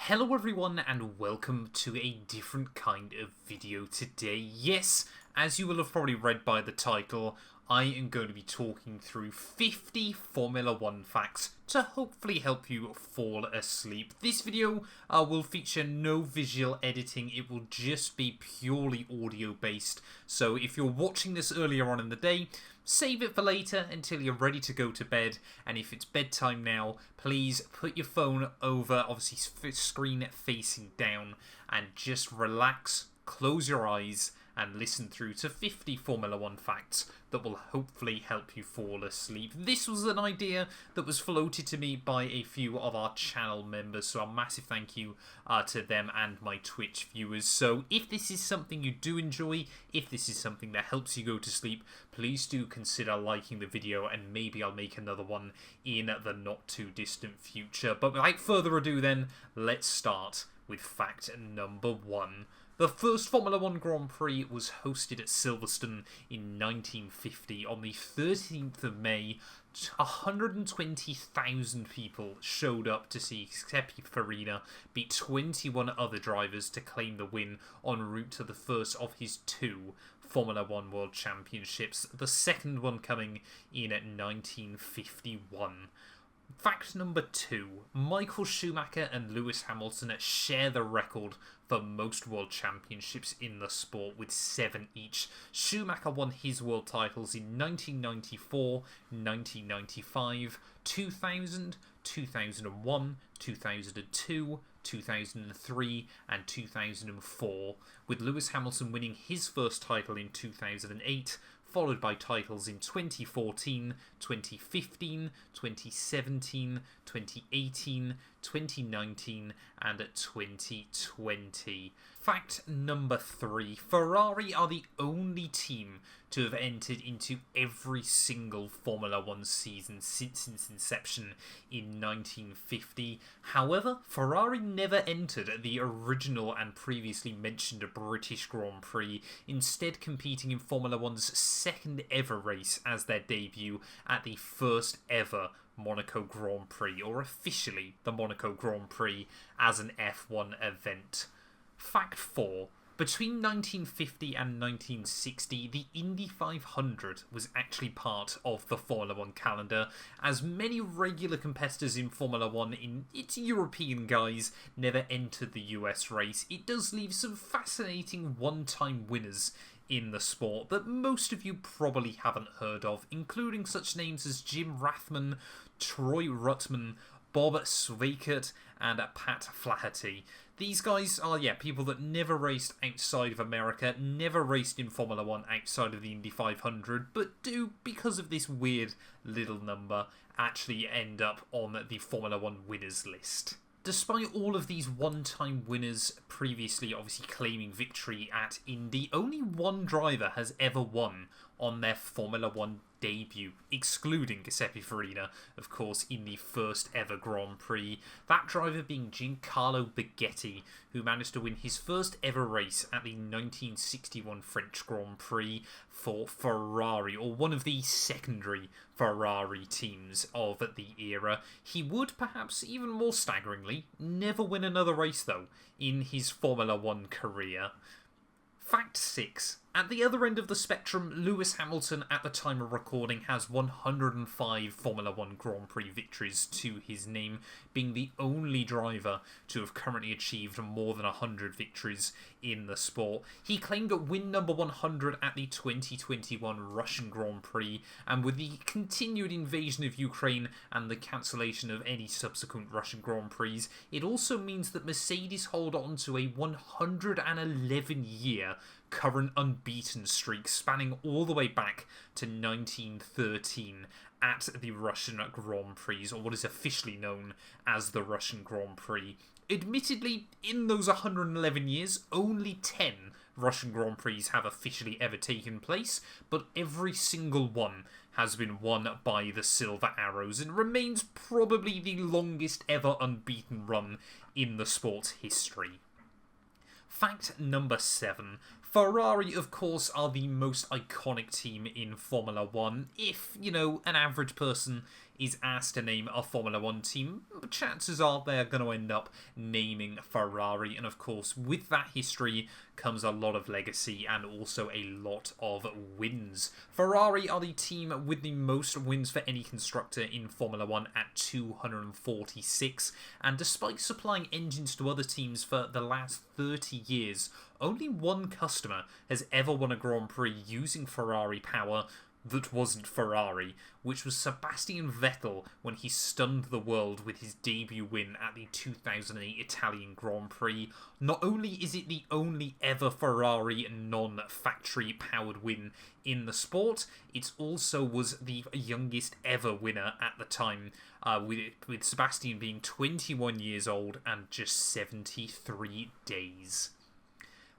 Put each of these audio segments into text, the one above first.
Hello everyone and welcome to a different kind of video today. Yes, as you will have probably read by the title, I am going to be talking through 50 Formula 1 facts to hopefully help you fall asleep. This video will feature no visual editing, it will just be purely audio based. So if you're watching this earlier on in the day, save it for later until you're ready to go to bed, and if it's bedtime now, please put your phone over, obviously screen facing down, and just relax, close your eyes, and listen through to 50 Formula 1 facts that will hopefully help you fall asleep. This was an idea that was floated to me by a few of our channel members, so a massive thank you to them and my Twitch viewers. So if this is something you do enjoy, if this is something that helps you go to sleep, please do consider liking the video, and maybe I'll make another one in the not too distant future. But without further ado then, let's start with fact number 1. The first Formula 1 Grand Prix was hosted at Silverstone in 1950. On the 13th of May, 120,000 people showed up to see Giuseppe Farina beat 21 other drivers to claim the win en route to the first of his 2 Formula 1 World Championships, the second one coming in at 1951. Fact number 2. Michael Schumacher and Lewis Hamilton share the record for most world championships in the sport with 7 each. Schumacher won his world titles in 1994, 1995, 2000, 2001, 2002, 2003 and 2004, with Lewis Hamilton winning his first title in 2008, followed by titles in 2014, 2015, 2017, 2018, 2019 and 2020. Fact number 3. Ferrari are the only team to have entered into every single Formula 1 season since its inception in 1950. However, Ferrari never entered the original and previously mentioned British Grand Prix, instead competing in Formula 1's second ever race as their debut at the first ever Monaco Grand Prix, or officially the Monaco Grand Prix as an F1 event. Fact 4. Between 1950 and 1960, the Indy 500 was actually part of the Formula 1 calendar, as many regular competitors in Formula 1 in its European guise never entered the US race. It does leave some fascinating one-time winners in the sport that most of you probably haven't heard of, including such names as Jim Rathman, Troy Ruttman, Bob Sweikert and Pat Flaherty. These guys are, people that never raced outside of America, never raced in Formula 1 outside of the Indy 500, but do, because of this weird little number, actually end up on the Formula 1 winners list. Despite all of these one-time winners previously obviously claiming victory at Indy, only one driver has ever won on their Formula 1 debut, excluding Giuseppe Farina, of course, in the first ever Grand Prix. That driver being Giancarlo Baghetti, who managed to win his first ever race at the 1961 French Grand Prix for Ferrari, or one of the secondary Ferrari teams of the era. He would, perhaps even more staggeringly, never win another race though in his Formula 1 career. Fact 6. At the other end of the spectrum, Lewis Hamilton at the time of recording has 105 Formula 1 Grand Prix victories to his name, being the only driver to have currently achieved more than 100 victories in the sport. He claimed win number 100 at the 2021 Russian Grand Prix, and with the continued invasion of Ukraine and the cancellation of any subsequent Russian Grand Prix, it also means that Mercedes hold on to a 111-year current unbeaten streak spanning all the way back to 1913 at the Russian Grand Prix, or what is officially known as the Russian Grand Prix. Admittedly, in those 111 years, only 10 Russian Grand Prix have officially ever taken place, but every single one has been won by the Silver Arrows and remains probably the longest ever unbeaten run in the sport's history. Fact number 7. Ferrari, of course, are the most iconic team in Formula 1. If, an average person is asked to name a Formula 1 team, chances are they're going to end up naming Ferrari. And of course, with that history comes a lot of legacy and also a lot of wins. Ferrari are the team with the most wins for any constructor in Formula 1 at 246. And despite supplying engines to other teams for the last 30 years, only one customer has ever won a Grand Prix using Ferrari power that wasn't Ferrari, which was Sebastian Vettel when he stunned the world with his debut win at the 2008 Italian Grand Prix. Not only is it the only ever Ferrari non-factory powered win in the sport, it also was the youngest ever winner at the time, with Sebastian being 21 years old and just 73 days.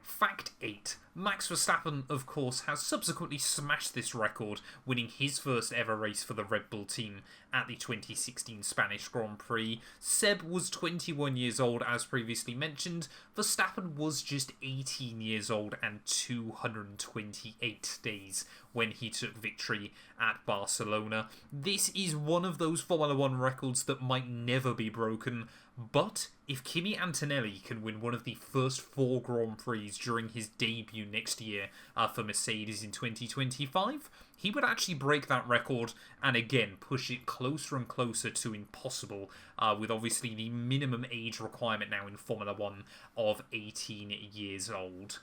Fact 8. Max Verstappen, of course, has subsequently smashed this record, winning his first ever race for the Red Bull team at the 2016 Spanish Grand Prix. Seb was 21 years old, as previously mentioned. Verstappen was just 18 years old and 228 days when he took victory at Barcelona. This is one of those Formula 1 records that might never be broken, but if Kimi Antonelli can win one of the first 4 Grand Prix during his debut next year for Mercedes in 2025, he would actually break that record and again push it closer and closer to impossible, with obviously the minimum age requirement now in Formula 1 of 18 years old.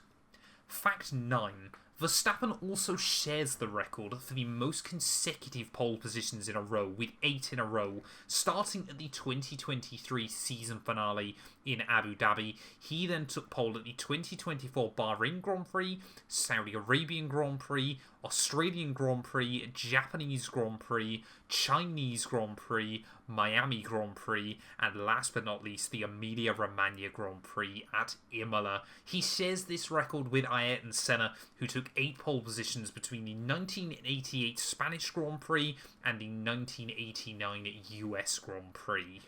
Fact 9. Verstappen also shares the record for the most consecutive pole positions in a row, with 8 in a row, starting at the 2023 season finale in Abu Dhabi. He then took pole at the 2024 Bahrain Grand Prix, Saudi Arabian Grand Prix, Australian Grand Prix, Japanese Grand Prix, Chinese Grand Prix, Miami Grand Prix, and last but not least, the Emilia-Romagna Grand Prix at Imola. He shares this record with Ayrton Senna, who took 8 pole positions between the 1988 Spanish Grand Prix and the 1989 US Grand Prix.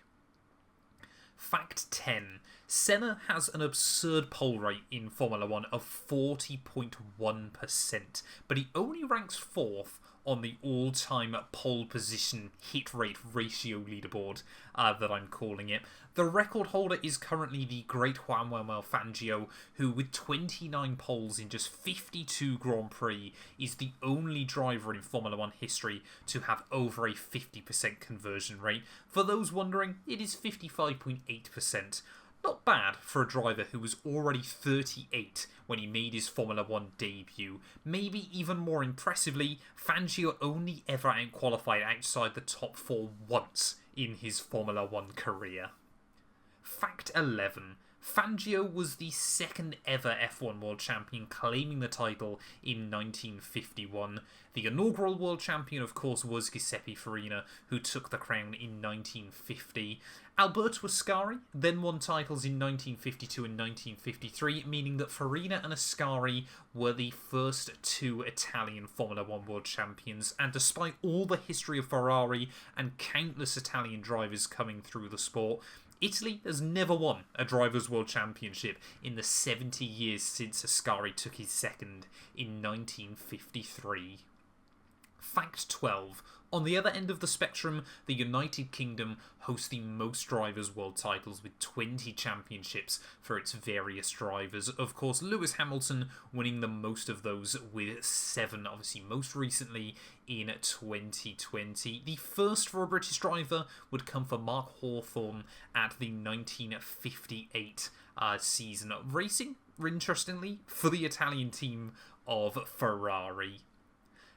Fact 10. Senna has an absurd pole rate in Formula 1 of 40.1%, but he only ranks 4th on the all-time pole position hit rate ratio leaderboard that I'm calling it. The record holder is currently the great Juan Manuel Fangio, who with 29 poles in just 52 Grand Prix is the only driver in Formula 1 history to have over a 50% conversion rate. For those wondering, it is 55.8%. Not bad for a driver who was already 38 when he made his Formula 1 debut. Maybe even more impressively, Fangio only ever outqualified outside the top 4 once in his Formula 1 career. Fact 11. Fangio was the second ever F1 World Champion, claiming the title in 1951. The inaugural World Champion, of course, was Giuseppe Farina, who took the crown in 1950. Alberto Ascari then won titles in 1952 and 1953, meaning that Farina and Ascari were the first 2 Italian Formula 1 World Champions, and despite all the history of Ferrari and countless Italian drivers coming through the sport, Italy has never won a Drivers' World Championship in the 70 years since Ascari took his second in 1953. Fact 12. On the other end of the spectrum, the United Kingdom hosts the most Drivers' World titles with 20 championships for its various drivers. Of course, Lewis Hamilton winning the most of those with 7, obviously most recently in 2020. The first for a British driver would come for Mark Hawthorne at the 1958 season, racing, interestingly, for the Italian team of Ferrari.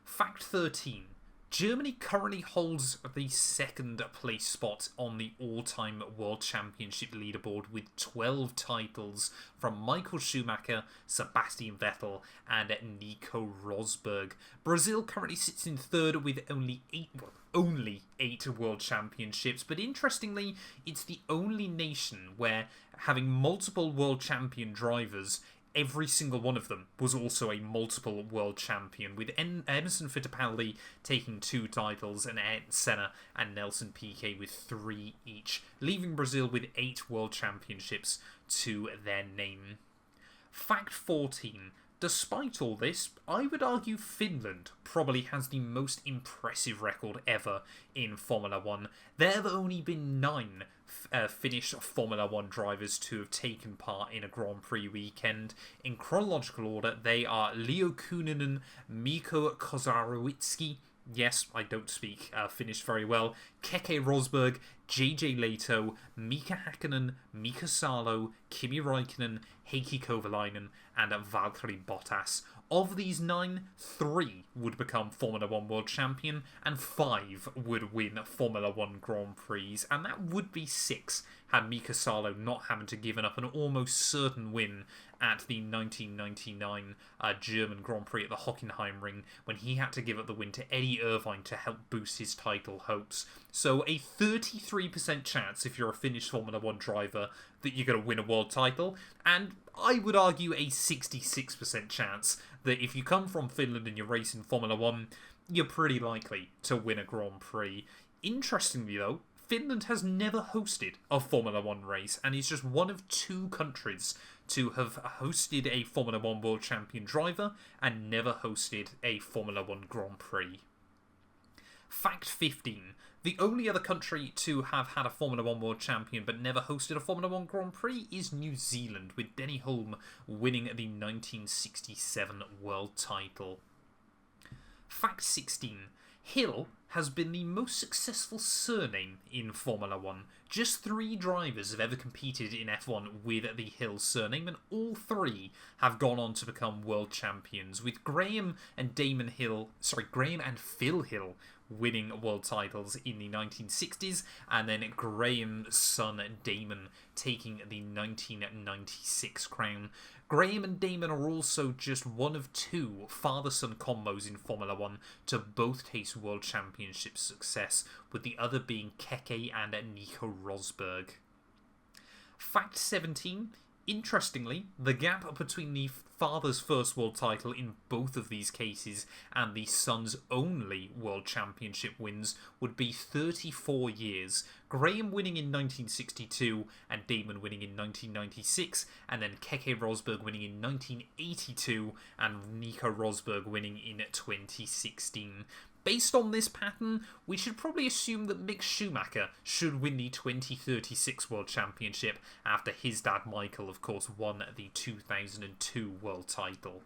Fact 13. Germany currently holds the second place spot on the all-time World Championship leaderboard with 12 titles from Michael Schumacher, Sebastian Vettel and Nico Rosberg. Brazil currently sits in third with only 8 World Championships, but interestingly, it's the only nation where having multiple World Champion drivers, every single one of them was also a multiple world champion, with Emerson Fittipaldi taking 2 titles and Ayrton Senna and Nelson Piquet with 3 each, leaving Brazil with 8 world championships to their name. Fact 14. Despite all this, I would argue Finland probably has the most impressive record ever in Formula 1. There have only been 9 Finnish Formula 1 drivers to have taken part in a Grand Prix weekend. In chronological order, they are Leo Kunninen, Mikko Kozaruitski, yes, I don't speak Finnish very well, Keke Rosberg, JJ Leto, Mika Hakkinen, Mika Salo, Kimi Räikkönen, Heikki Kovalainen, and Valtteri Bottas. Of these 9, 3 would become Formula 1 World Champion, and 5 would win Formula 1 Grand Prix, and that would be 6 had Mika Salo not having to give up an almost certain win at the 1999 German Grand Prix at the Hockenheimring, when he had to give up the win to Eddie Irvine to help boost his title hopes. So a 33% chance, if you're a Finnish Formula 1 driver, that you're going to win a world title, and I would argue a 66% chance that if you come from Finland and you're racing Formula 1, you're pretty likely to win a Grand Prix. Interestingly though, Finland has never hosted a Formula 1 race, and is just one of 2 countries to have hosted a Formula 1 World Champion driver and never hosted a Formula 1 Grand Prix. Fact 15. The only other country to have had a Formula 1 World Champion but never hosted a Formula 1 Grand Prix is New Zealand, with Denny Hulme winning the 1967 world title. Fact 16. Hill has been the most successful surname in Formula 1. Just 3 drivers have ever competed in F1 with the Hill surname, and all 3 have gone on to become world champions, with Graham and Phil Hill winning world titles in the 1960s, and then Graham's son Damon taking the 1996 crown. Graham and Damon are also just one of 2 father-son combos in Formula 1 to both taste World Championship success, with the other being Keke and Nico Rosberg. Fact 17. Interestingly, the gap between the father's first world title in both of these cases and the son's only world championship wins would be 34 years. Graham winning in 1962 and Damon winning in 1996, and then Keke Rosberg winning in 1982 and Nico Rosberg winning in 2016. Based on this pattern, we should probably assume that Mick Schumacher should win the 2036 World Championship after his dad Michael, of course, won the 2002 world title.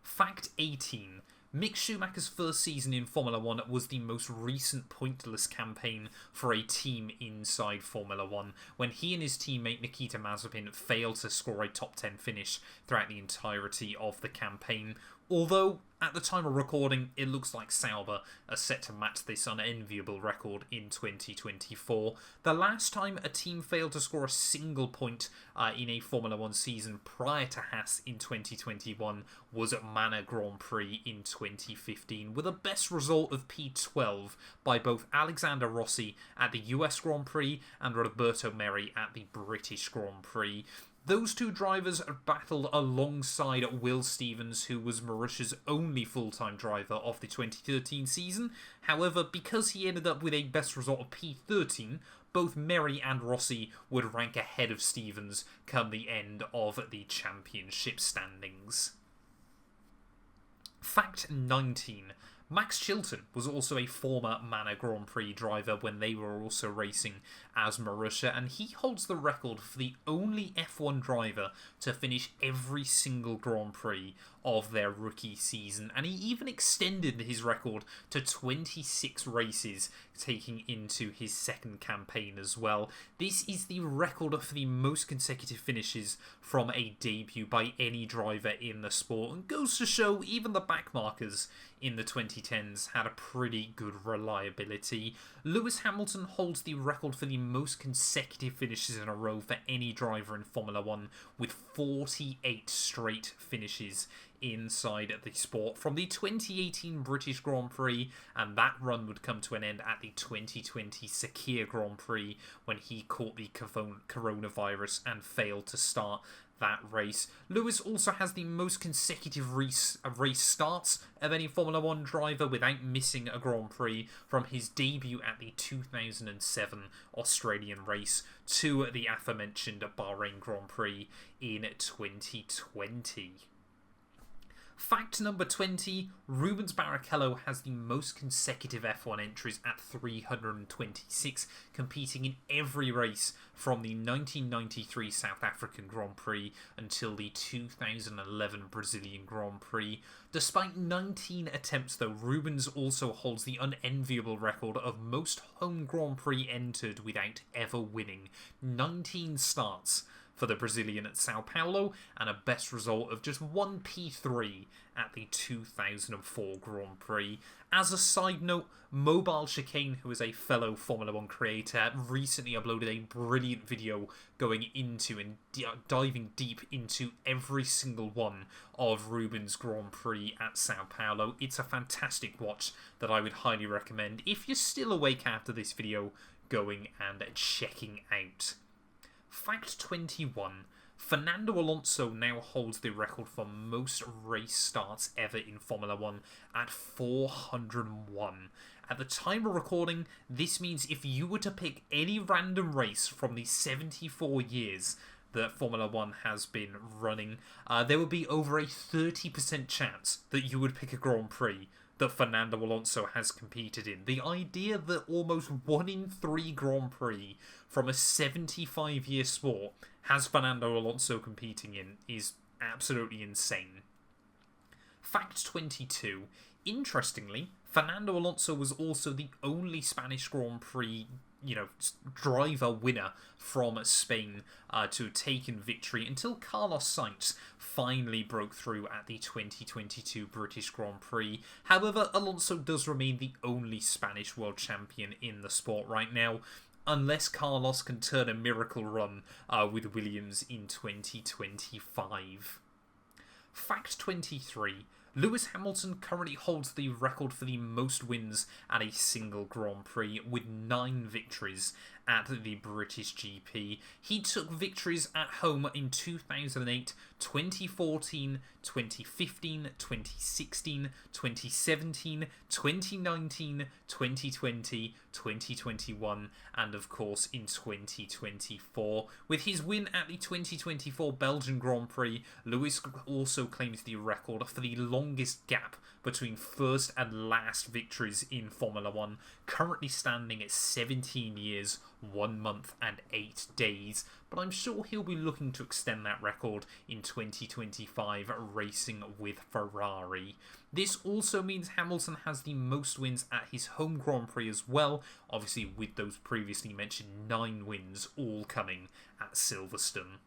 Fact 18. Mick Schumacher's first season in Formula 1 was the most recent pointless campaign for a team inside Formula 1, when he and his teammate Nikita Mazepin failed to score a top 10 finish throughout the entirety of the campaign. Although, at the time of recording, it looks like Sauber are set to match this unenviable record in 2024. The last time a team failed to score a single point in a Formula 1 season prior to Haas in 2021 was at Manor Grand Prix in 2015, with a best result of P12 by both Alexander Rossi at the US Grand Prix and Roberto Merri at the British Grand Prix. Those 2 drivers battled alongside Will Stevens, who was Mauritius' only full-time driver of the 2013 season. However, because he ended up with a best result of P13, both Merri and Rossi would rank ahead of Stevens come the end of the championship standings. Fact 19. Max Chilton was also a former Manor Grand Prix driver when they were also racing as Marussia, and he holds the record for the only F1 driver to finish every single Grand Prix of their rookie season, and he even extended his record to 26 races, taking into his second campaign as well. This is the record for the most consecutive finishes from a debut by any driver in the sport, and goes to show even the backmarkers in the 2010s had a pretty good reliability. Lewis Hamilton holds the record for the most consecutive finishes in a row for any driver in Formula 1, with 48 straight finishes inside the sport from the 2018 British Grand Prix, and that run would come to an end at the 2020 Sakir Grand Prix when he caught the coronavirus and failed to start that race. Lewis also has the most consecutive race starts of any Formula 1 driver without missing a Grand Prix, from his debut at the 2007 Australian race to the aforementioned Bahrain Grand Prix in 2020. Fact number 20, Rubens Barrichello has the most consecutive F1 entries at 326, competing in every race from the 1993 South African Grand Prix until the 2011 Brazilian Grand Prix. Despite 19 attempts though, Rubens also holds the unenviable record of most home Grand Prix entered without ever winning. 19 starts for the Brazilian at Sao Paulo, and a best result of just one P3 at the 2004 Grand Prix. As a side note, Mobile Chicane, who is a fellow Formula 1 creator, recently uploaded a brilliant video going into and diving deep into every single one of Rubens' Grand Prix at Sao Paulo. It's a fantastic watch that I would highly recommend if you're still awake after this video, going and checking out. Fact 21. Fernando Alonso now holds the record for most race starts ever in Formula 1 at 401. At the time of recording, this means if you were to pick any random race from the 74 years that Formula 1 has been running, there would be over a 30% chance that you would pick a Grand Prix that Fernando Alonso has competed in. The idea that almost 1 in 3 Grand Prix from a 75-year sport has Fernando Alonso competing in is absolutely insane. Fact 22. Interestingly, Fernando Alonso was also the only Spanish Grand Prix driver winner from Spain to have taken victory until Carlos Sainz finally broke through at the 2022 British Grand Prix. However, Alonso does remain the only Spanish world champion in the sport right now, unless Carlos can turn a miracle run with Williams in 2025. Fact 23. Lewis Hamilton currently holds the record for the most wins at a single Grand Prix, with 9 victories at the British GP. He took victories at home in 2008, 2014, 2015, 2016, 2017, 2019, 2020, 2021, and of course in 2024. With his win at the 2024 Belgian Grand Prix, Lewis also claims the record for the longest gap between first and last victories in Formula 1, currently standing at 17 years, 1 month and 8 days, but I'm sure he'll be looking to extend that record in 2025 racing with Ferrari. This also means Hamilton has the most wins at his home Grand Prix as well, obviously with those previously mentioned 9 wins all coming at Silverstone.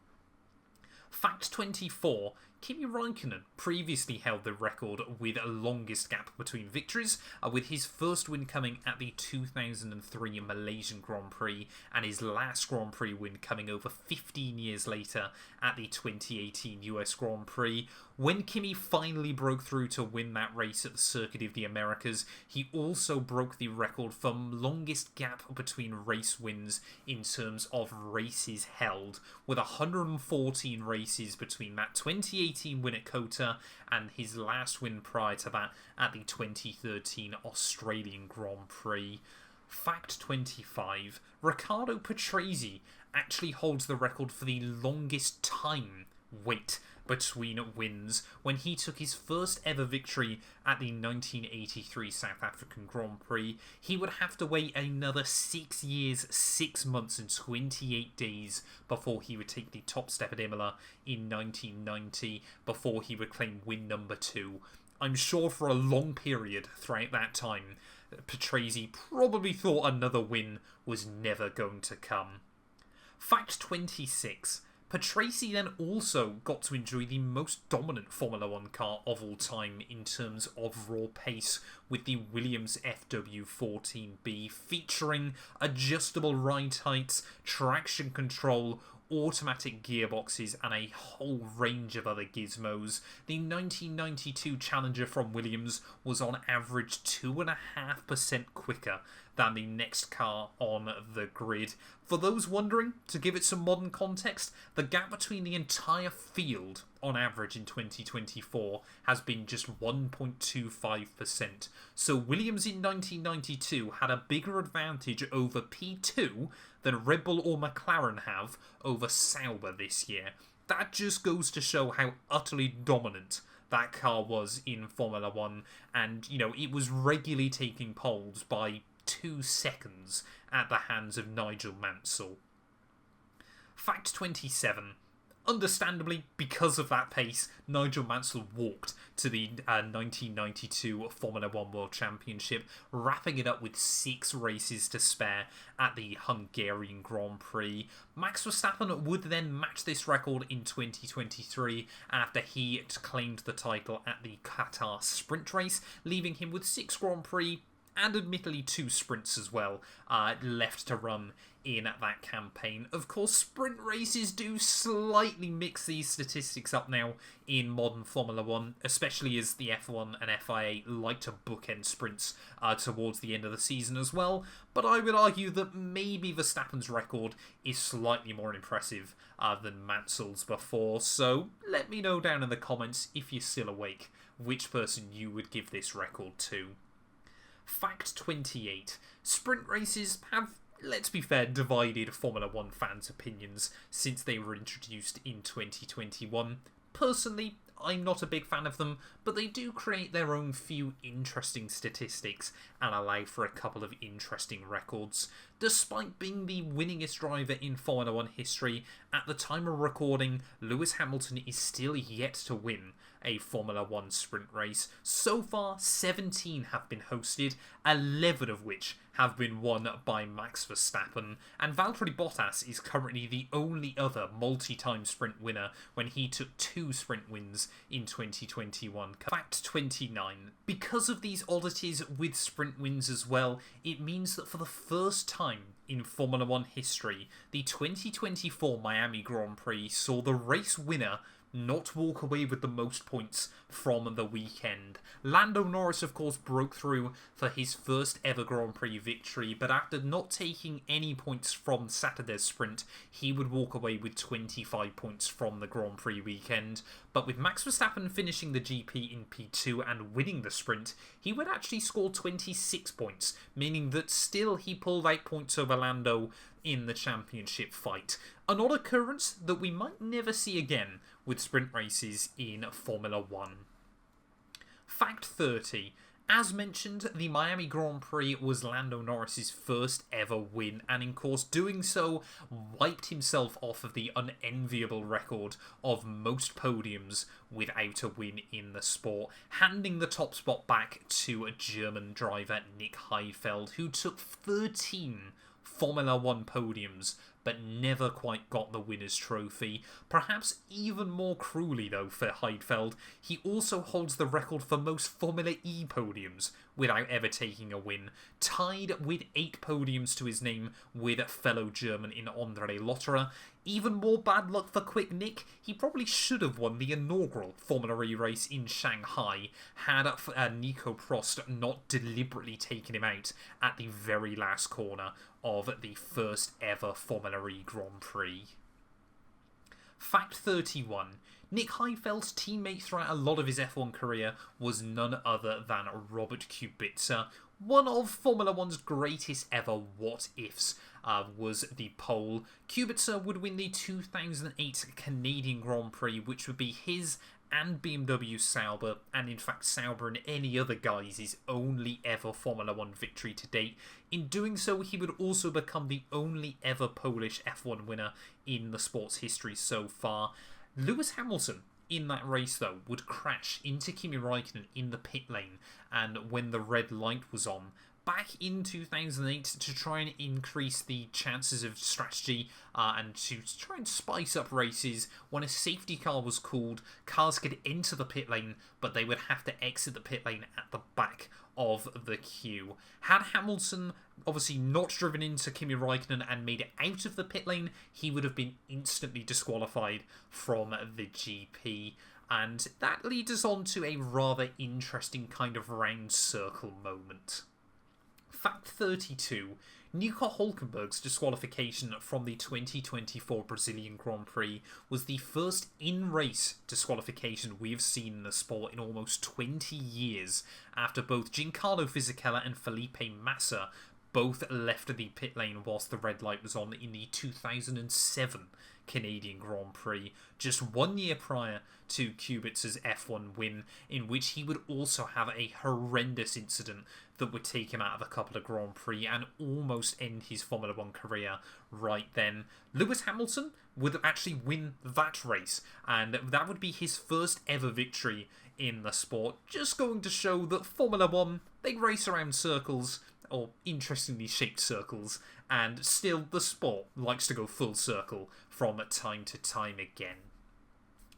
Fact 24. Kimi Räikkönen previously held the record with longest gap between victories, with his first win coming at the 2003 Malaysian Grand Prix and his last Grand Prix win coming over 15 years later at the 2018 US Grand Prix. When Kimi finally broke through to win that race at the Circuit of the Americas, he also broke the record for longest gap between race wins in terms of races held, with 114 races between that 2018 win at COTA and his last win prior to that at the 2013 Australian Grand Prix. Fact 25. Riccardo Patrese actually holds the record for the longest time wait between wins, when he took his first ever victory at the 1983 South African Grand Prix. He would have to wait another 6 years, 6 months and 28 days before he would take the top step at Imola in 1990, before he would claim win number 2. I'm sure for a long period throughout that time, Patrese probably thought another win was never going to come. Fact 26. Patrese then also got to enjoy the most dominant Formula 1 car of all time in terms of raw pace, with the Williams FW14B featuring adjustable ride heights, traction control, automatic gearboxes, and a whole range of other gizmos, the 1992 Challenger from Williams was on average 2.5% quicker than the next car on the grid. For those wondering, to give it some modern context, the gap between the entire field on average in 2024 has been just 1.25%. So Williams in 1992 had a bigger advantage over P2 than Red Bull or McLaren have over Sauber this year. That just goes to show how utterly dominant that car was in Formula 1, and, it was regularly taking poles by 2 seconds at the hands of Nigel Mansell. Fact 27. Understandably, because of that pace, Nigel Mansell walked to the 1992 Formula 1 World Championship, wrapping it up with 6 races to spare at the Hungarian Grand Prix. Max Verstappen would then match this record in 2023 after he claimed the title at the Qatar sprint race, leaving him with 6 Grand Prix and admittedly 2 sprints as well left to run in that campaign. Of course, sprint races do slightly mix these statistics up now in modern Formula 1, especially as the F1 and FIA like to bookend sprints towards the end of the season as well, but I would argue that maybe Verstappen's record is slightly more impressive than Mansell's before, so let me know down in the comments, if you're still awake, which person you would give this record to. Fact 28. Sprint races have, let's be fair, divided Formula 1 fans' opinions since they were introduced in 2021. Personally, I'm not a big fan of them, but they do create their own few interesting statistics and allow for a couple of interesting records. Despite being the winningest driver in Formula 1 history, at the time of recording, Lewis Hamilton is still yet to win a Formula 1 sprint race. So far, 17 have been hosted, 11 of which have been won by Max Verstappen, and Valtteri Bottas is currently the only other multi-time sprint winner when he took 2 sprint wins in 2021. Fact 29. Because of these oddities with sprint wins as well, it means that for the first time in Formula 1 history, the 2024 Miami Grand Prix saw the race winner not walk away with the most points from the weekend. Lando Norris, of course, broke through for his first ever Grand Prix victory, but after not taking any points from Saturday's sprint, he would walk away with 25 points from the Grand Prix weekend. But with Max Verstappen finishing the GP in P2 and winning the sprint, he would actually score 26 points, meaning that still he pulled out points over Lando in the championship fight. An odd occurrence that we might never see again with sprint races in Formula 1. Fact 30. As mentioned, the Miami Grand Prix was Lando Norris's first ever win, and in course doing so wiped himself off of the unenviable record of most podiums without a win in the sport, handing the top spot back to a German driver, Nick Heidfeld, who took 13 Formula 1 podiums but never quite got the winner's trophy. Perhaps even more cruelly though for Heidfeld, he also holds the record for most Formula E podiums without ever taking a win, tied with 8 podiums to his name with fellow German in Andre Lotterer. Even more bad luck for Quick Nick, he probably should have won the inaugural Formula E race in Shanghai had Nico Prost not deliberately taken him out at the very last corner of the first ever Formula E Grand Prix. Fact 31. Nick Heidfeld's teammate throughout a lot of his F1 career was none other than Robert Kubica. One of Formula 1's greatest ever what-ifs was the pole. Kubica would win the 2008 Canadian Grand Prix, which would be his and BMW Sauber, and in fact Sauber and any other guy's only ever Formula 1 victory to date. In doing so, he would also become the only ever Polish F1 winner in the sport's history so far. Lewis Hamilton in that race, though, would crash into Kimi Raikkonen in the pit lane, and when the red light was on, back in 2008 to try and increase the chances of strategy and to try and spice up races. When a safety car was called, cars could enter the pit lane, but they would have to exit the pit lane at the back of the queue. Had Hamilton obviously not driven into Kimi Räikkönen and made it out of the pit lane, he would have been instantly disqualified from the GP. And that leads us on to a rather interesting kind of round circle moment. Fact 32. Nico Hülkenberg's disqualification from the 2024 Brazilian Grand Prix was the first in-race disqualification we've seen in the sport in almost 20 years, after both Giancarlo Fisichella and Felipe Massa both left the pit lane whilst the red light was on in the 2007 Canadian Grand Prix, just 1 year prior to Kubica's F1 win, in which he would also have a horrendous incident that would take him out of a couple of Grand Prix and almost end his Formula 1 career right then. Lewis Hamilton would actually win that race, and that would be his first ever victory in the sport. Just going to show that Formula 1, they race around circles, or interestingly shaped circles, and still the sport likes to go full circle from time to time again.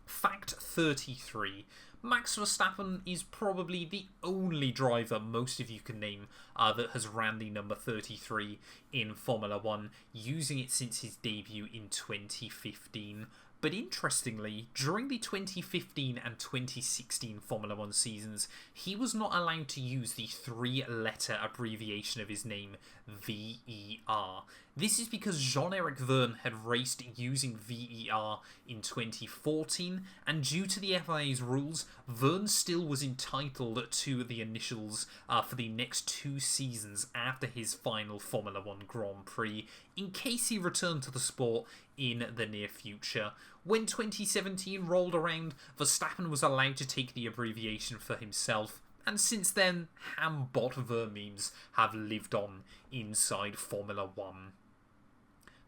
Fact 33. Max Verstappen is probably the only driver most of you can name that has ran the number 33 in Formula 1, using it since his debut in 2015. But interestingly, during the 2015 and 2016 Formula 1 seasons, he was not allowed to use the three-letter abbreviation of his name, VER. This is because Jean-Eric Vergne had raced using VER in 2014, and due to the FIA's rules, Vergne still was entitled to the initials for the next 2 seasons after his final Formula 1 Grand Prix, in case he returned to the sport in the near future. When 2017 rolled around, Verstappen was allowed to take the abbreviation for himself, and since then, Hambot Vergne memes have lived on inside Formula 1.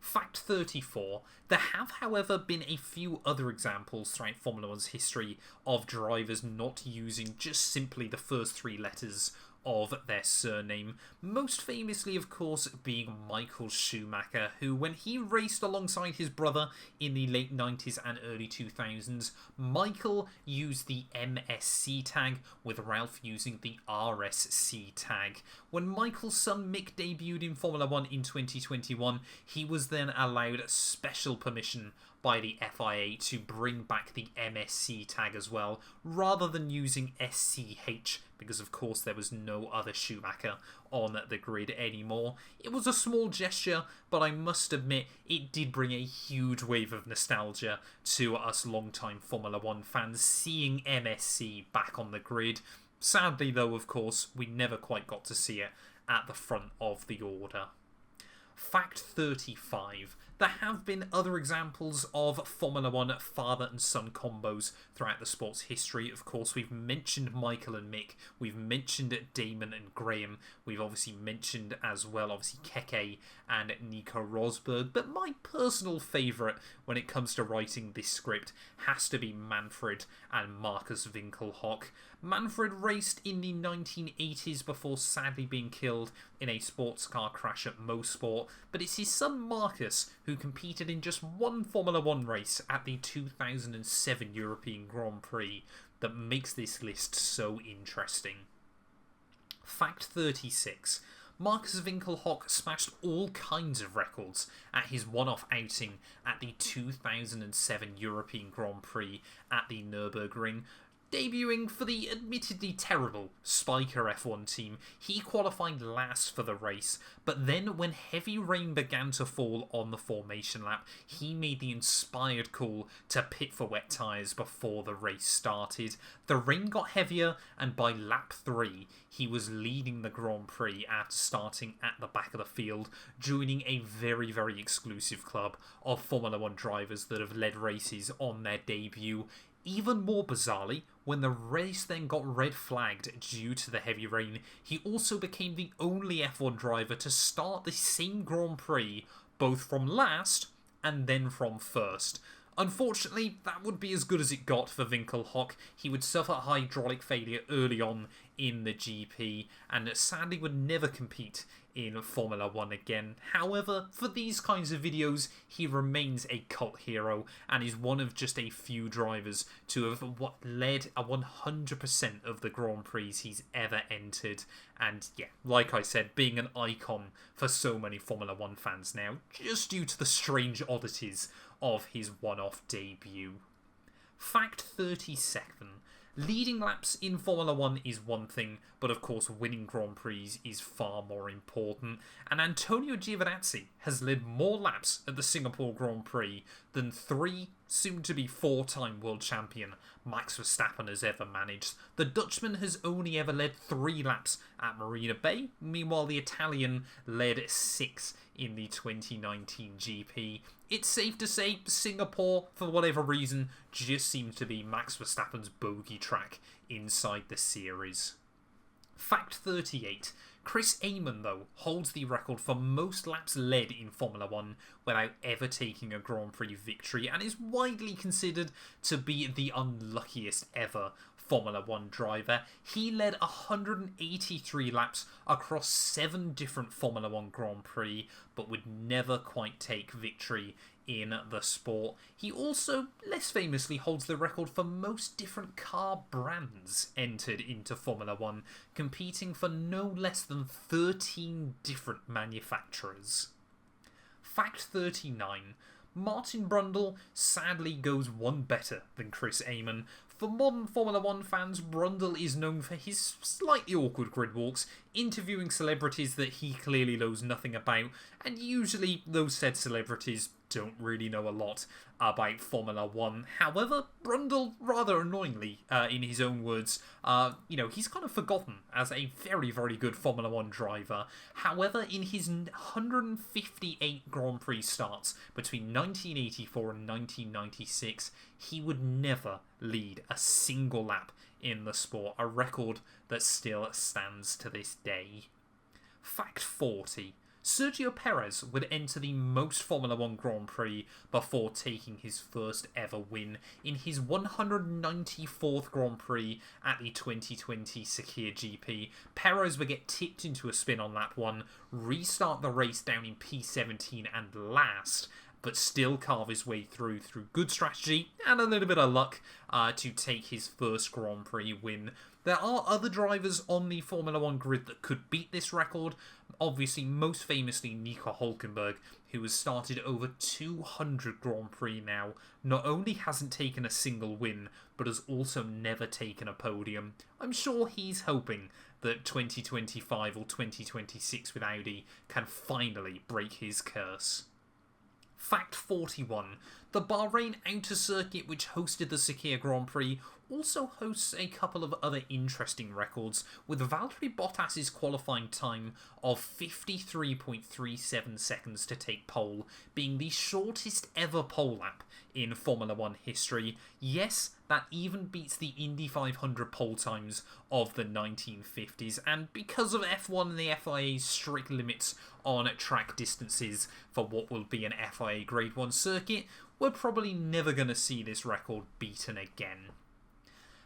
Fact 34. There have, however, been a few other examples throughout Formula 1's history of drivers not using just simply the first 3 letters of their surname, most famously of course being Michael Schumacher, who when he raced alongside his brother in the late 90s and early 2000s, Michael used the MSC tag with Ralph using the RSC tag. When Michael's son Mick debuted in Formula 1 in 2021, he was then allowed special permission by the FIA to bring back the MSC tag as well, rather than using SCH, because of course there was no other Schumacher on the grid anymore. It was a small gesture, but I must admit it did bring a huge wave of nostalgia to us longtime Formula 1 fans seeing MSC back on the grid. Sadly though, of course, we never quite got to see it at the front of the order. Fact 35. There have been other examples of Formula 1 father and son combos throughout the sport's history. Of course, we've mentioned Michael and Mick, we've mentioned Damon and Graham, we've obviously mentioned as well, obviously, Keke and Nico Rosberg, but my personal favourite when it comes to writing this script has to be Manfred and Markus Winkelhock. Manfred raced in the 1980s before sadly being killed in a sports car crash at Mosport, but it's his son Marcus who competed in just one Formula 1 race at the 2007 European Grand Prix that makes this list so interesting. Fact 36. Markus Winkelhock smashed all kinds of records at his one-off outing at the 2007 European Grand Prix at the Nürburgring. Debuting for the admittedly terrible Spiker F1 team, he qualified last for the race, but then when heavy rain began to fall on the formation lap, he made the inspired call to pit for wet tyres before the race started. The rain got heavier, and by lap 3, he was leading the Grand Prix after starting at the back of the field, joining a very, very exclusive club of Formula 1 drivers that have led races on their debut. Even more bizarrely, when the race then got red flagged due to the heavy rain, he also became the only F1 driver to start the same Grand Prix, both from last and then from first. Unfortunately, that would be as good as it got for Winkelhock. He would suffer hydraulic failure early on in the GP and sadly would never compete in Formula 1 again. However, for these kinds of videos, he remains a cult hero and is one of just a few drivers to have led a 100% of the Grand Prix he's ever entered. And yeah, like I said, being an icon for so many Formula 1 fans now, just due to the strange oddities of his one-off debut. Fact 37. Leading laps in Formula 1 is one thing, but of course winning Grand Prix is far more important, and Antonio Giovinazzi has led more laps at the Singapore Grand Prix than 3, soon-to-be 4-time world champion Max Verstappen has ever managed. The Dutchman has only ever led 3 laps at Marina Bay, meanwhile the Italian led 6 in the 2019 GP. It's safe to say Singapore, for whatever reason, just seems to be Max Verstappen's bogey track inside the series. Fact 38. Chris Amon, though, holds the record for most laps led in Formula 1 without ever taking a Grand Prix victory and is widely considered to be the unluckiest ever Formula 1 driver. He led 183 laps across 7 different Formula 1 Grand Prix, but would never quite take victory in the sport. He also, less famously, holds the record for most different car brands entered into Formula 1, competing for no less than 13 different manufacturers. Fact 39. Martin Brundle sadly goes one better than Chris Amon. For modern Formula 1 fans, Brundle is known for his slightly awkward grid walks, interviewing celebrities that he clearly knows nothing about, and usually those said celebrities don't really know a lot about Formula 1. However, Brundle, rather annoyingly, in his own words, he's kind of forgotten as a very, very good Formula 1 driver. However, in his 158 Grand Prix starts between 1984 and 1996, he would never lead a single lap in the sport, a record that still stands to this day. Fact 40. Sergio Perez would enter the most Formula 1 Grand Prix before taking his first ever win. In his 194th Grand Prix at the 2020 Sakir GP, Perez would get tipped into a spin on lap 1, restart the race down in P17 and last, but still carve his way through good strategy and a little bit of luck to take his first Grand Prix win. There are other drivers on the Formula 1 grid that could beat this record. Obviously, most famously, Nico Hülkenberg, who has started over 200 Grand Prix now, not only hasn't taken a single win, but has also never taken a podium. I'm sure he's hoping that 2025 or 2026 with Audi can finally break his curse. Fact 41. The Bahrain Outer Circuit, which hosted the Sakir Grand Prix, also hosts a couple of other interesting records, with Valtteri Bottas's qualifying time of 53.37 seconds to take pole, being the shortest ever pole lap in Formula 1 history. Yes, that even beats the Indy 500 pole times of the 1950s, and because of F1 and the FIA's strict limits on track distances for what will be an FIA Grade 1 circuit, we're probably never going to see this record beaten again.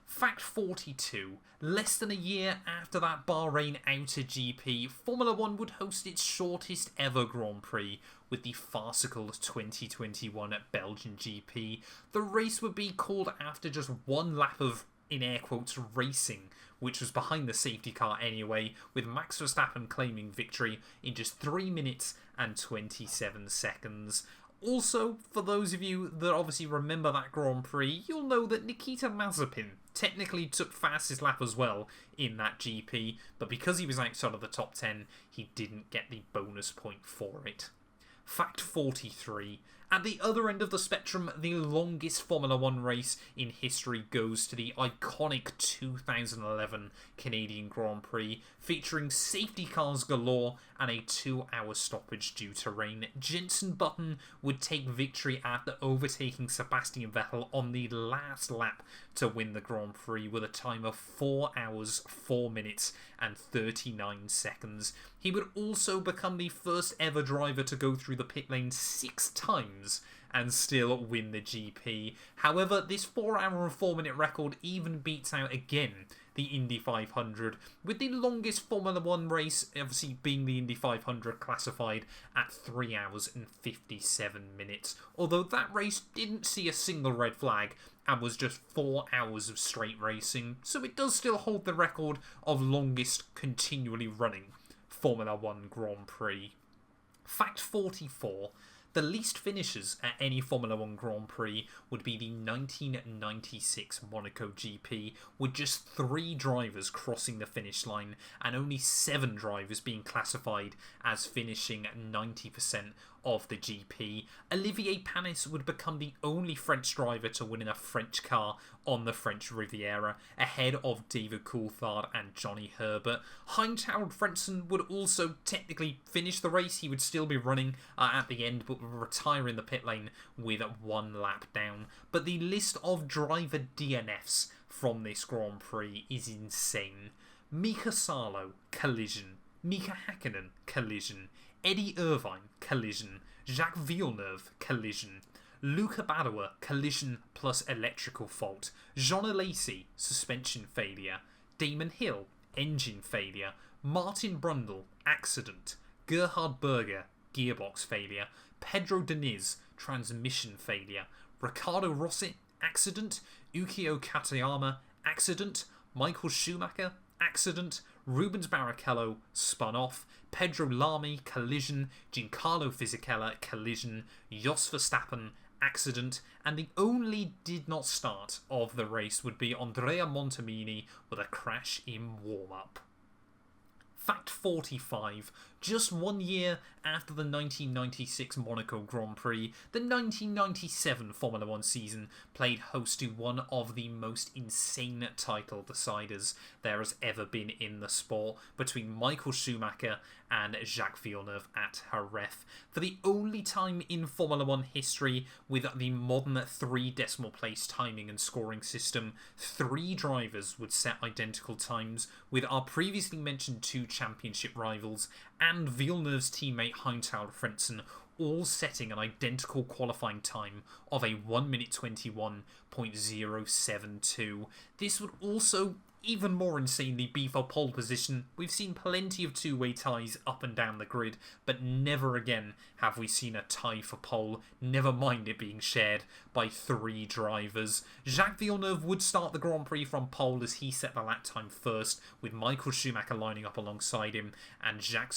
Fact 42. Less than a year after that Bahrain Outer GP, Formula 1 would host its shortest ever Grand Prix with the farcical 2021 Belgian GP. The race would be called after just one lap of, in air quotes, racing, which was behind the safety car anyway, with Max Verstappen claiming victory in just 3 minutes and 27 seconds. Also, for those of you that obviously remember that Grand Prix, you'll know that Nikita Mazepin technically took fastest lap as well in that GP, but because he was outside of the top 10, he didn't get the bonus point for it. Fact 43. At the other end of the spectrum, the longest Formula 1 race in history goes to the iconic 2011 Canadian Grand Prix, featuring safety cars galore and a 2-hour stoppage due to rain. Jenson Button would take victory after overtaking Sebastian Vettel on the last lap to win the Grand Prix with a time of 4 hours, 4 minutes and 39 seconds. He would also become the first ever driver to go through the pit lane 6 times and still win the GP. However, this 4 hour and 4 minute record even beats out again the Indy 500, with the longest Formula 1 race obviously being the Indy 500 classified at 3 hours and 57 minutes, although that race didn't see a single red flag and was just 4 hours of straight racing, so it does still hold the record of longest continually running Formula 1 Grand Prix. Fact 44. The least finishes at any Formula 1 Grand Prix would be the 1996 Monaco GP, with just 3 drivers crossing the finish line and only 7 drivers being classified as finishing 90% of the GP. Olivier Panis would become the only French driver to win in a French car on the French Riviera, ahead of David Coulthard and Johnny Herbert. Heinz-Harald Frentzen would also technically finish the race. He would still be running at the end, but would retire in the pit lane with 1 lap down. But the list of driver DNFs from this Grand Prix is insane. Mika Salo, collision. Mika Hakkinen, collision. Eddie Irvine, collision. Jacques Villeneuve, collision. Luca Badoer, collision plus electrical fault. Jean Alesi, suspension failure. Damon Hill, engine failure. Martin Brundle, accident. Gerhard Berger, gearbox failure. Pedro Diniz, transmission failure. Ricardo Rossi, accident. Ukio Katayama, accident. Michael Schumacher, accident. Rubens Barrichello, spun off. Pedro Lamy, collision. Giancarlo Fisichella, collision. Jos Verstappen, accident. And the only did not start of the race would be Andrea Montemini with a crash in warm-up. Fact 45. Just 1 year after the 1996 Monaco Grand Prix, the 1997 Formula 1 season played host to one of the most insane title deciders there has ever been in the sport, between Michael Schumacher and Jacques Villeneuve at Jerez. For the only time in Formula 1 history with the modern 3 decimal place timing and scoring system, 3 drivers would set identical times, with our previously mentioned 2 championship rivals and Villeneuve's teammate Heinz-Harald Frentzen all setting an identical qualifying time of a 1 minute 21.072. This would also even more insanely be for pole position. We've seen plenty of two-way ties up and down the grid, but never again have we seen a tie for pole, never mind it being shared by 3 drivers. Jacques Villeneuve would start the Grand Prix from pole as he set the lap time first, with Michael Schumacher lining up alongside him and Jacques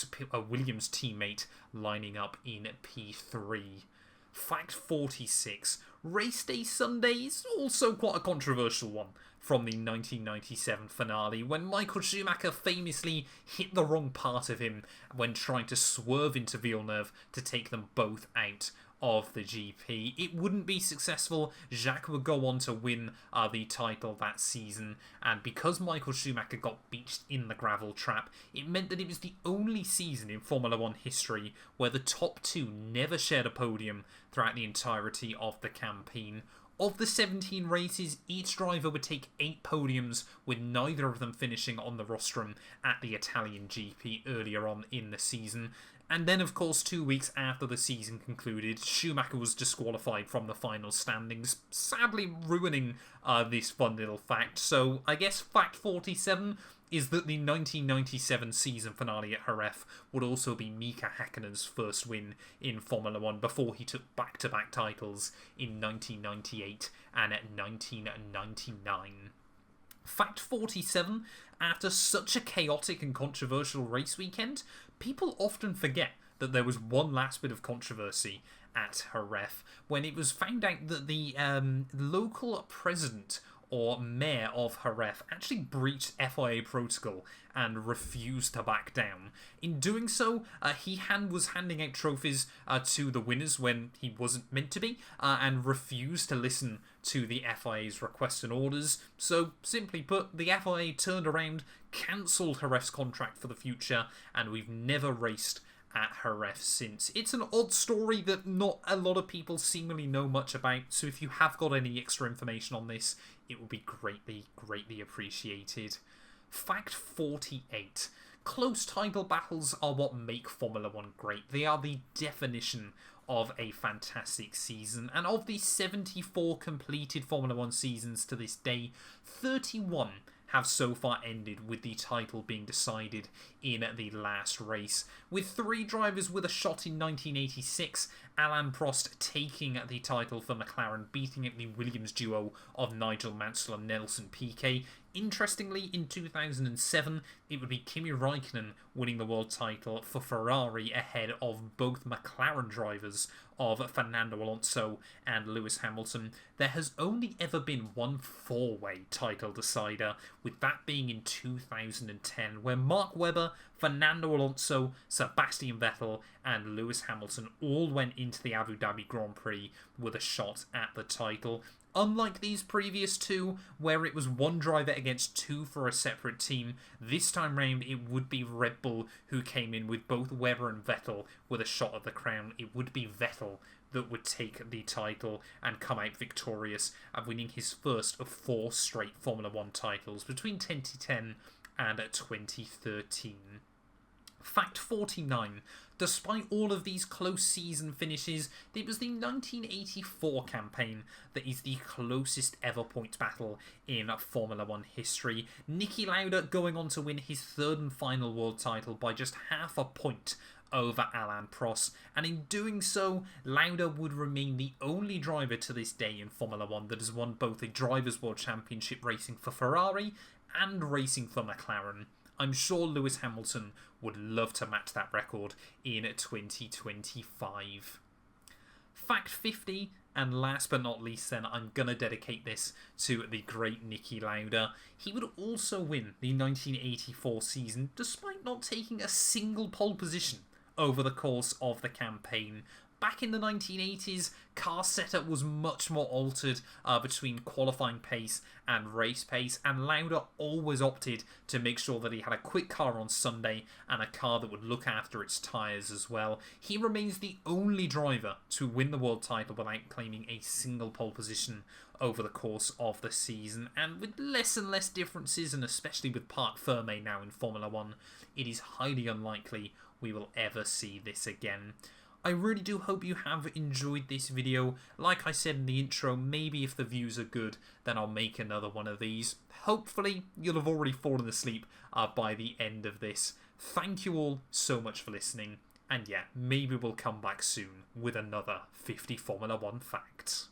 Williams' teammate lining up in P3. Fact 46. Race day Sundays, also quite a controversial one from the 1997 finale, when Michael Schumacher famously hit the wrong part of him when trying to swerve into Villeneuve to take them both out of the GP. It wouldn't be successful. Jacques would go on to win the title that season, and because Michael Schumacher got beached in the gravel trap, it meant that it was the only season in Formula 1 history where the top 2 never shared a podium throughout the entirety of the campaign. Of the 17 races, each driver would take 8 podiums, with neither of them finishing on the rostrum at the Italian GP earlier on in the season. And then, of course, 2 weeks after the season concluded, Schumacher was disqualified from the final standings, sadly ruining this fun little fact. So I guess fact 47 is that the 1997 season finale at Jerez would also be Mika Häkkinen's first win in Formula 1 before he took back-to-back titles in 1998 and 1999. Fact 47, after such a chaotic and controversial race weekend, people often forget that there was one last bit of controversy at Jerez when it was found out that the local president or mayor of Jerez actually breached FIA protocol and refused to back down. In doing so, he was handing out trophies to the winners when he wasn't meant to be, and refused to listen to the FIA's requests and orders. So, simply put, the FIA turned around, cancelled Jerez's contract for the future, and we've never raced at Jerez since. It's an odd story that not a lot of people seemingly know much about, so if you have got any extra information on this, it would be greatly appreciated. Fact 48. Close title battles are what make Formula 1 great. They are the definition of a fantastic season. And of the 74 completed Formula 1 seasons to this day, 31 have so far ended with the title being decided in the last race, with 3 drivers with a shot in 1986, Alain Prost taking the title for McLaren, beating the Williams duo of Nigel Mansell and Nelson Piquet. Interestingly, in 2007, it would be Kimi Raikkonen winning the world title for Ferrari ahead of both McLaren drivers of Fernando Alonso and Lewis Hamilton. There has only ever been one 4-way title decider, with that being in 2010, where Mark Webber, Fernando Alonso, Sebastian Vettel and Lewis Hamilton all went into the Abu Dhabi Grand Prix with a shot at the title. Unlike these previous 2, where it was one driver against 2 for a separate team, this time round it would be Red Bull who came in with both Webber and Vettel with a shot at the crown. It would be Vettel that would take the title and come out victorious at winning his first of 4 straight Formula 1 titles between 2010 and 2013. Fact 49. Despite all of these close season finishes, it was the 1984 campaign that is the closest ever point battle in Formula 1 history. Niki Lauda going on to win his 3rd and final world title by just half a point over Alain Prost, and in doing so, Lauda would remain the only driver to this day in Formula 1 that has won both a Drivers' World Championship racing for Ferrari and racing for McLaren. I'm sure Lewis Hamilton would love to match that record in 2025. Fact 50, and last but not least then, I'm going to dedicate this to the great Niki Lauda. He would also win the 1984 season despite not taking a single pole position over the course of the campaign. Back in the 1980s, car setup was much more altered between qualifying pace and race pace, and Lauda always opted to make sure that he had a quick car on Sunday and a car that would look after its tyres as well. He remains the only driver to win the world title without claiming a single pole position over the course of the season, and with less and less differences, and especially with Parc Fermé now in Formula 1, it is highly unlikely we will ever see this again. I really do hope you have enjoyed this video. Like I said in the intro, maybe if the views are good, then I'll make another one of these. Hopefully, you'll have already fallen asleep by the end of this. Thank you all so much for listening. And yeah, maybe we'll come back soon with another 50 Formula 1 facts.